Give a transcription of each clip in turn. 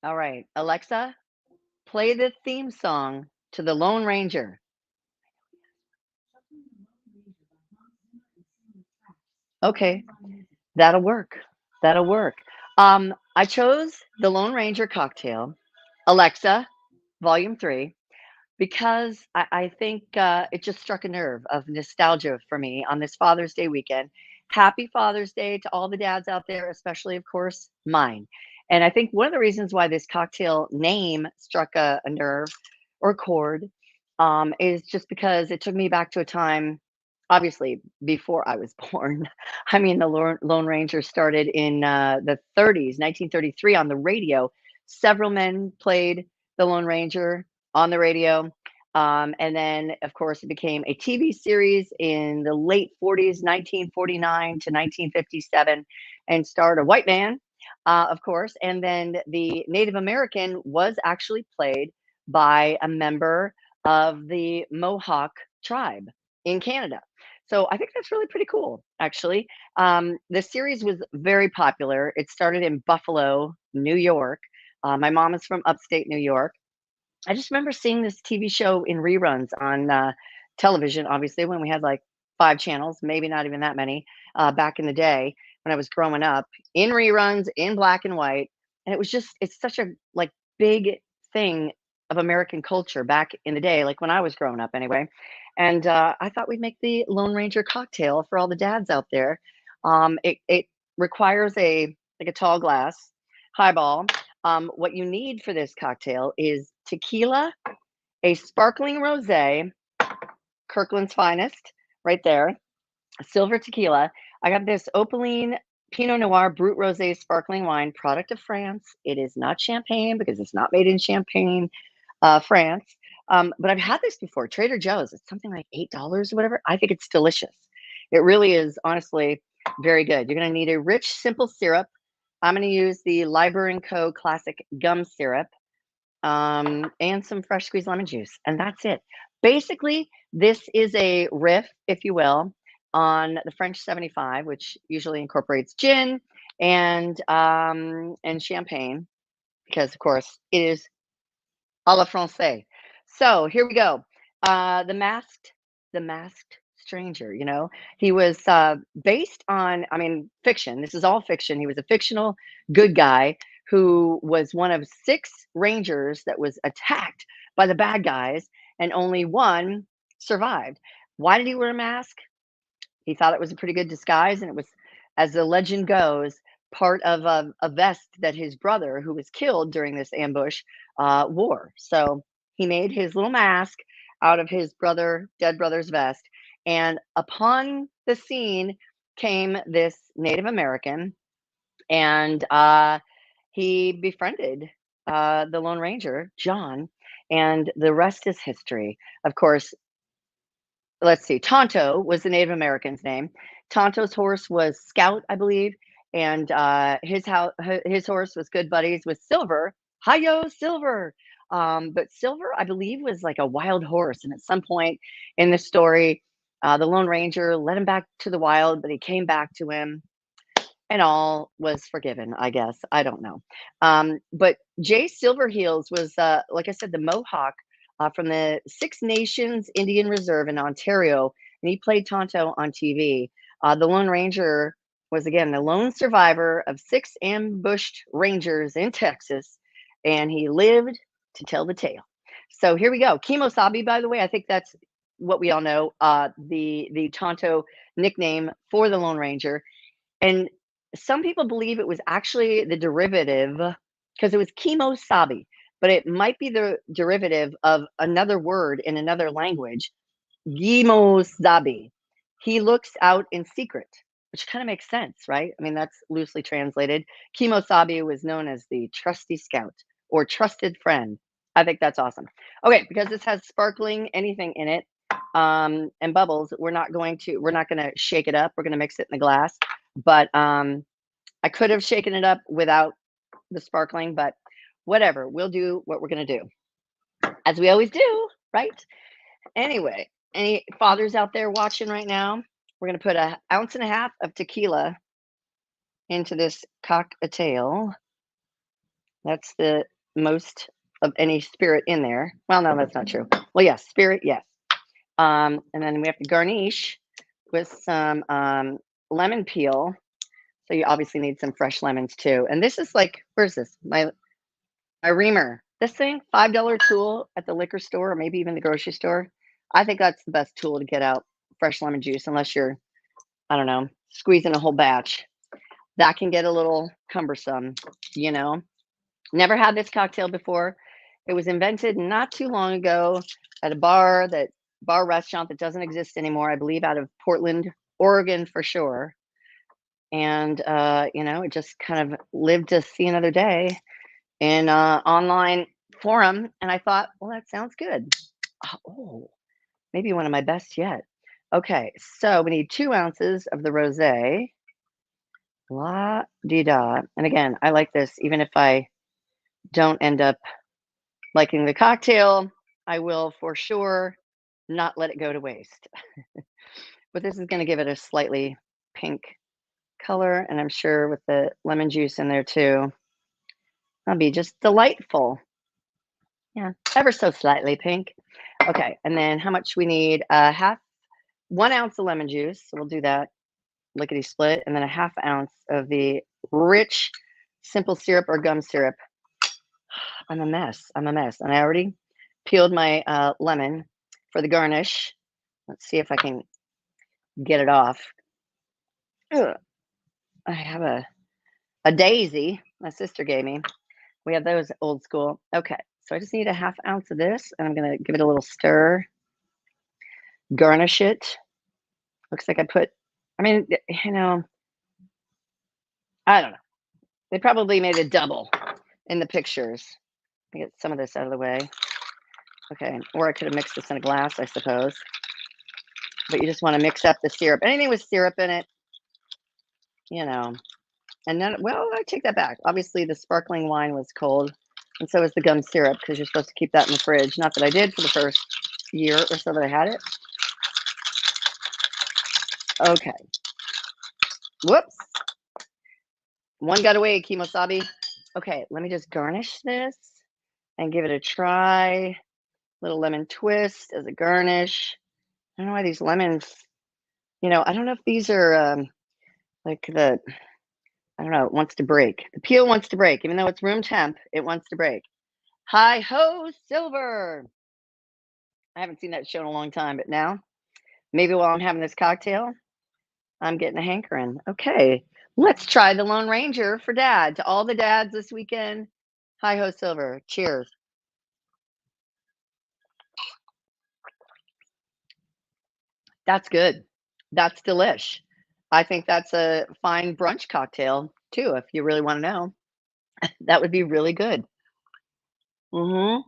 All right, Alexa, play the theme song to The Lone Ranger. Okay, that'll work. That'll work. I chose the Lone Ranger cocktail, Alexa, Volume 3, because I think it just struck a nerve of nostalgia for me on this Father's Day weekend. Happy Father's Day to all the dads out there, especially, of course, mine. And I think one of the reasons why this cocktail name struck a nerve or chord is just because it took me back to a time, obviously, before I was born. I mean, the Lone Ranger started in the 30s, 1933, on the radio. Several men played the Lone Ranger on the radio. And then, of course, it became a TV series in the late 40s, 1949 to 1957, and starred a white man, of course. And then the Native American was actually played by a member of the Mohawk tribe in Canada. So I think that's really pretty cool, actually. The series was very popular. It started in Buffalo, New York. My mom is from upstate New York. I just remember seeing this TV show in reruns on television, obviously, when we had like 5 channels, maybe not even that many, back in the day when I was growing up, in reruns, in black and white. And it was just, it's such a like big thing of American culture back in the day, like when I was growing up anyway. And I thought we'd make the Lone Ranger cocktail for all the dads out there. It requires a like a tall glass highball. What you need for this cocktail is tequila, a sparkling rosé, Kirkland's finest, right there, silver tequila. I got this Opaline Pinot Noir Brut Rosé sparkling wine, product of France. It is not champagne because it's not made in Champagne, France. But I've had this before, Trader Joe's. It's something like $8 or whatever. I think it's delicious. It really is, honestly, very good. You're going to need a rich, simple syrup. I'm going to use the Liber and Co. Classic Gum Syrup, and some fresh squeezed lemon juice, and that's it. Basically, this is a riff, if you will, on the French 75, which usually incorporates gin and champagne, because of course it is à la française. So here we go. The masked stranger. He was based on, I mean, fiction. This is all fiction. He was a fictional good guy who was one of 6 rangers that was attacked by the bad guys, and only one survived. Why did he wear a mask? He thought it was a pretty good disguise, and it was, as the legend goes, part of a vest that his brother, who was killed during this ambush, wore. So he made his little mask out of his dead brother's vest. And upon the scene came this Native American, and he befriended the Lone Ranger, John, and the rest is history. Of course, let's see, Tonto was the Native American's name. Tonto's horse was Scout, I believe, and his horse was good buddies with Silver. Hi-yo, Silver! But Silver, I believe, was like a wild horse, and at some point in the story, the Lone Ranger led him back to the wild, but he came back to him, and all was forgiven, I guess. I don't know. But Jay Silverheels was, like I said, the Mohawk from the Six Nations Indian Reserve in Ontario, and he played Tonto on TV. The Lone Ranger was, again, the lone survivor of 6 ambushed rangers in Texas, and he lived to tell the tale. So here we go. Kimosabi, by the way, I think that's what we all know, the Tonto nickname for the Lone Ranger. And some people believe it was actually the derivative because it was kemosabe, but it might be the derivative of another word in another language, gimosabe. He looks out in secret, which kind of makes sense, right? I mean, that's loosely translated. Kimosabe was known as the trusty scout or trusted friend. I think that's awesome. Okay, because this has sparkling anything in it, and bubbles, we're not gonna shake it up. We're gonna mix it in the glass. But I could have shaken it up without the sparkling, but whatever. We'll do what we're gonna do, as we always do, right? Anyway, any fathers out there watching right now? We're gonna put a ounce and a half of tequila into this cocktail. That's the most of any spirit in there. Well, no, that's not true. Well, yes, spirit, yes. And then we have to garnish with some lemon peel. So you obviously need some fresh lemons too. And this is like, where's this? My reamer. This thing, $5 tool at the liquor store or maybe even the grocery store. I think that's the best tool to get out fresh lemon juice, unless you're, I don't know, squeezing a whole batch. That can get a little cumbersome, you know. Never had this cocktail before. It was invented not too long ago at a bar restaurant that doesn't exist anymore, I believe out of Portland, Oregon for sure. And it just kind of lived to see another day in online forum. And I thought, well, that sounds good. Oh, maybe one of my best yet. Okay, so we need 2 ounces of the rosé. La di da. And again, I like this even if I don't end up liking the cocktail, I will for sure not let it go to waste. But this is going to give it a slightly pink color, and I'm sure with the lemon juice in there too, that'll be just delightful. Yeah, ever so slightly pink. Okay, and then how much we need? 1 ounce of lemon juice. So we'll do that lickety split, and then a 1/2 ounce of the rich simple syrup or gum syrup. I'm a mess. I'm a mess. And I already peeled my lemon for the garnish. Let's see if I can get it off. Ugh, I have a daisy my sister gave me. We have those old school. Okay, so I just need a 1/2 ounce of this, and I'm going to give it a little stir, garnish it. Looks like I mean, I don't know. They probably made a double in the pictures. Let me get some of this out of the way. Okay, or I could have mixed this in a glass, I suppose. But you just want to mix up the syrup. Anything with syrup in it, you know. And then, well, I take that back. Obviously, the sparkling wine was cold, and so was the gum syrup because you're supposed to keep that in the fridge. Not that I did for the first year or so that I had it. Okay. Whoops. One got away, Kimosabi. Okay, let me just garnish this and give it a try. Little lemon twist as a garnish. I don't know why these lemons, I don't know if these are like I don't know, it wants to break. The peel wants to break. Even though it's room temp, it wants to break. Hi ho, silver. I haven't seen that show in a long time, but now, maybe while I'm having this cocktail, I'm getting a hankering. Okay, let's try the Lone Ranger for dad. To all the dads this weekend, hi ho, silver. Cheers. That's good. That's delish. I think that's a fine brunch cocktail too, if you really want to know. That would be really good. Hmm.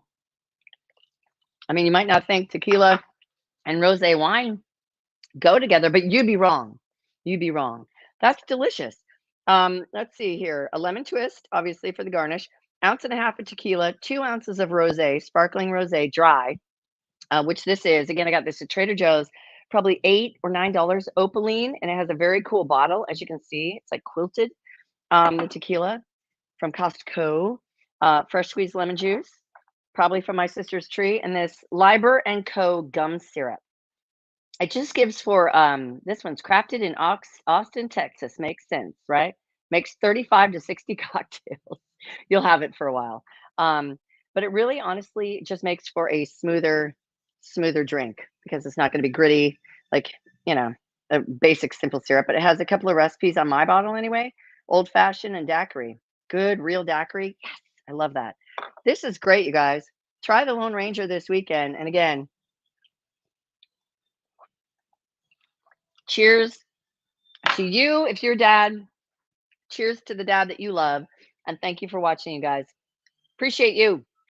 I mean, you might not think tequila and rosé wine go together, but you'd be wrong. You'd be wrong. That's delicious. Let's see here. A lemon twist, obviously for the garnish. Ounce and a half of tequila, 2 ounces of rosé, sparkling rosé, dry, which this is. Again, I got this at Trader Joe's, probably $8 or $9 opaline, and it has a very cool bottle. As you can see, it's like quilted. The tequila from Costco, fresh squeezed lemon juice, probably from my sister's tree, and this Liber and Co. gum syrup. It just gives for this one's crafted in Austin, Texas. Makes sense, right? Makes 35 to 60 cocktails. You'll have it for a while. But it really honestly just makes for a smoother drink because it's not going to be gritty like, you know, a basic simple syrup, but it has a couple of recipes on my bottle anyway. Old fashioned and daiquiri. Good real daiquiri. Yes, I love that. This is great, you guys. Try the Lone Ranger this weekend. And again, cheers to you if you're a dad. Cheers to the dad that you love. And thank you for watching, you guys. Appreciate you.